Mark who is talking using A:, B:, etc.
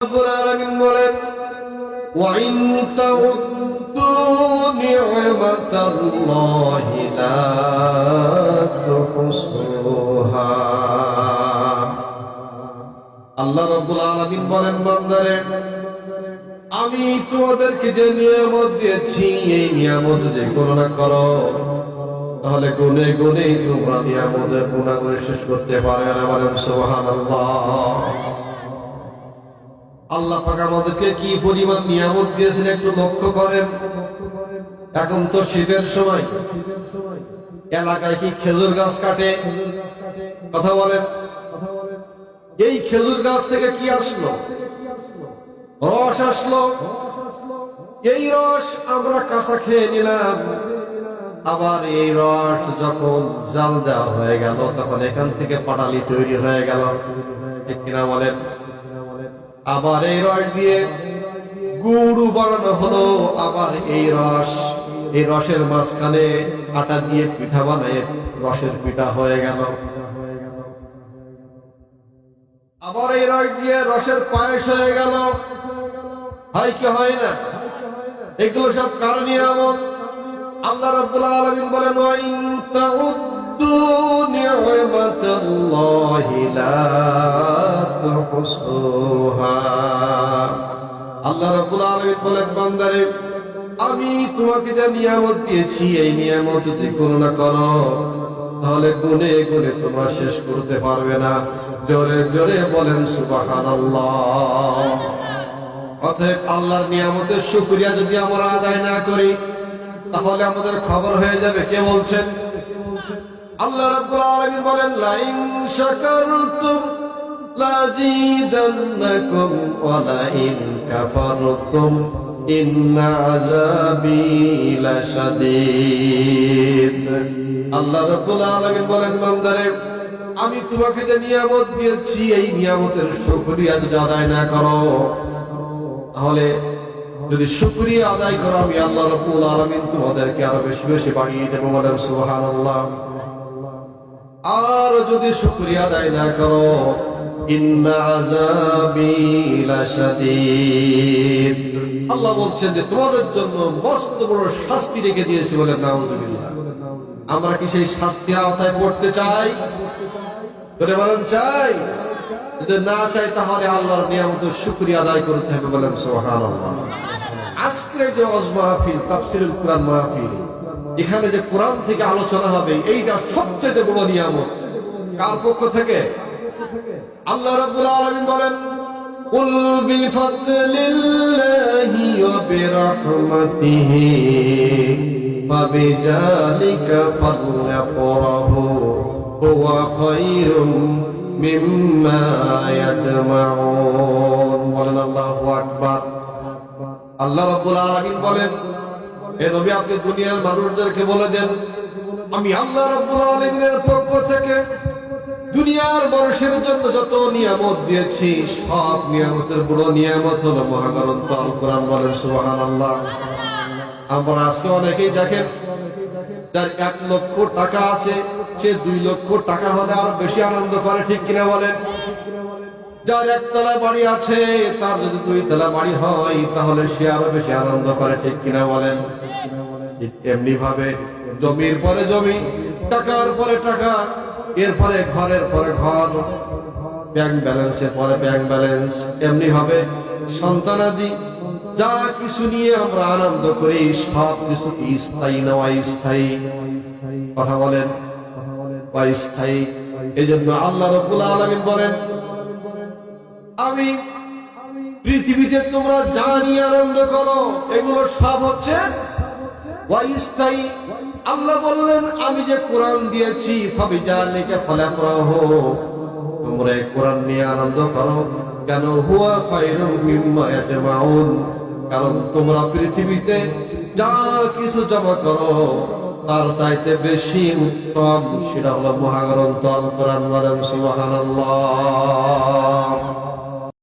A: রাব্বুল আলামিন বলেন ওয়া ইন তাউদ্দু নি'মাতাল্লাহি লা তুহসুহা। আল্লাহ রাব্বুল আলামিন বলেন বান্দারে আমি তোমাদেরকে যে নিয়ামত দিয়েছি এই নিয়ামত যদি গণনা করো তাহলে গুনে গুনে তোমরা নিয়ামতের গুণাগুণ শেষ করতে পারবে না। বলেন সুবহানাল্লাহ। আল্লাহ পাক আমাদেরকে কি পরিমাণ নিয়ামত দিয়েছেন একটু লক্ষ্য করেন। এখন তো শীতের সময়, এলাকায় কি খেজুর গাছ কাটে? কথা বলেন। এই খেজুর গাছ থেকে কি আসলো? রস আসলো। এই রস আমরা কাঁচা খেয়ে নিলাম, আবার এই রস যখন জাল দেওয়া হয়ে গেল তখন এখান থেকে পাটালি তৈরি হয়ে গেল, ঠিক কিনা বলেন? আবার এই রস দিয়ে গুড় বানানো হলো, আবার এই রসের মাঝখানে আটা দিয়ে পিঠা বানায় রসের পিঠা হয়ে গেল। আবার এই রস দিয়ে রসের পায়েস হয়ে গেল। হয় কি হয় না? এগুলো সব কার নিয়ামত? আল্লাহ রাব্বুল আলামিন বলেন ওয়া ইন তাউদ্দু নি'মাতাল্লাহি লা তুহসুহা। আল্লাহ রাব্বুল আলামিন বলেন বান্দারে আমি তোমাকে যে নিয়ামত দিয়েছি এই নিয়ামত যদি গণনা করো তাহলে গুনে গুনে তোমরা শেষ করতে পারবে না। জোরে জোরে বলেন সুবহানাল্লাহ। অতএব আল্লাহর নিয়ামতের শুকরিয়া যদি আমরা আদায় না করি তাহলে আমাদের খবর হয়ে যাবে। কে বলছেন? আল্লাহ রাব্বুল আলামিন বলেন লা ইন শাকারতুম লাযীদান্নাকুম ওয়া লা ইন কাফারতুম ইন্না আযাবী লাশাদীদ। আল্লাহ রাব্বুল আলামিন বলেন বান্দারে আমি তোমাকে যে নিয়ামত দিয়েছি এই নিয়ামতের শুকরিয়া যদি আদায় না করো তাহলে যদি শুকরিয়া আদায় করো আমি আল্লাহ রাব্বুল আলামিন তোমাদেরকে আরো বেশি বেশি বাড়িয়ে দেব। বলেন সুবহানাল্লাহ। আর যদি শুকরিয়া আদায় না করো ইন্না আযাবী লাশাদীদ। আল্লাহ বলছেন যে তোমাদের জন্য মস্ত বড় শাস্তি রেখে দিয়েছি। বলেন নাউযুবিল্লাহ। আমরা কি সেই শাস্তির আওতায় পড়তে চাই? বলেন চাই? যদি না চাই তাহলে আল্লাহর নিয়ামতের শুকরিয়া আদায় করতে হবে। বলেন সুবহানাল্লাহ। আজকে যে ওয়াজ মাহফিল, তাফসীরুল কুরআন মাহফিল, এখানে যে কোরআন থেকে আলোচনা হবে এইটা সবচেয়ে বড় নিয়ামত। কার পক্ষ থেকে? আল্লাহ রাব্বুল আলামিন বলেন কুল বিফাদলিল্লাহি ওয়া বিরাহমাতিহি ফাবিযালিকা ফালইফরাহু হুয়া খায়রুম মিম্মা ইয়াজমাউন। বলেন আল্লাহু আকবার। আল্লাহ রাব্বুল আলামিন বলেন হে নবী আপনি দুনিয়ার মানুষদেরকে বলে দেন আমি আল্লাহ রাব্বুল আলামিনের পক্ষ থেকে দুনিয়ার মানুষের জন্য যত নিয়ামত দিয়েছি সব নিয়ামতের বড় নিয়ামত হলো মহাগ্রন্থ আল কোরআন। বলেন সুবহানাল্লাহ। আমরা আজকে অনেকেই দেখেন যার 1 লক্ষ টাকা আছে সে 2 লক্ষ টাকা হলে আরো বেশি আনন্দ করে, ঠিক কিনা বলেন? যার 1 তলা বাড়ি আছে তার যদি 2 তলা বাড়ি হয় তাহলে সে আরো বেশি আনন্দ করে, ঠিক কিনা বলেন? ঠিক এমনি ভাবে জমির পরে জমি, টাকার পরে টাকা, এরপরে ঘরের পরে ঘর, ব্যাংক ব্যালেন্সের পরে ব্যাংক ব্যালেন্স, এমনি ভাবে সন্তানাদি যা কিছু নিয়ে আমরা আনন্দ করি সব কিছু স্থায়ী না অস্থায়ী? কথা বলেন অস্থায়ী। এই জন্য আল্লাহ রাব্বুল আলামিন বলেন আমি পৃথিবীতে তোমরা যা নিয়ে আনন্দ করো এগুলো সব হচ্ছে অস্থায়ী। আল্লাহ বললেন আমি যে কোরআন দিয়েছি ফাবিযালিকা ফালইফরাহু তোমরা কোরআন নিয়ে আনন্দ করো। কেন? হুয়া খায়রুম মিম্মা ইয়াজমাউন। কারণ তোমরা পৃথিবীতে যা কিছু জমা করো তার চাইতে বেশি উত্তম সেটা হলো মহাগ্রন্থ আল কোরআন। বলেন সুবহানাল্লাহ।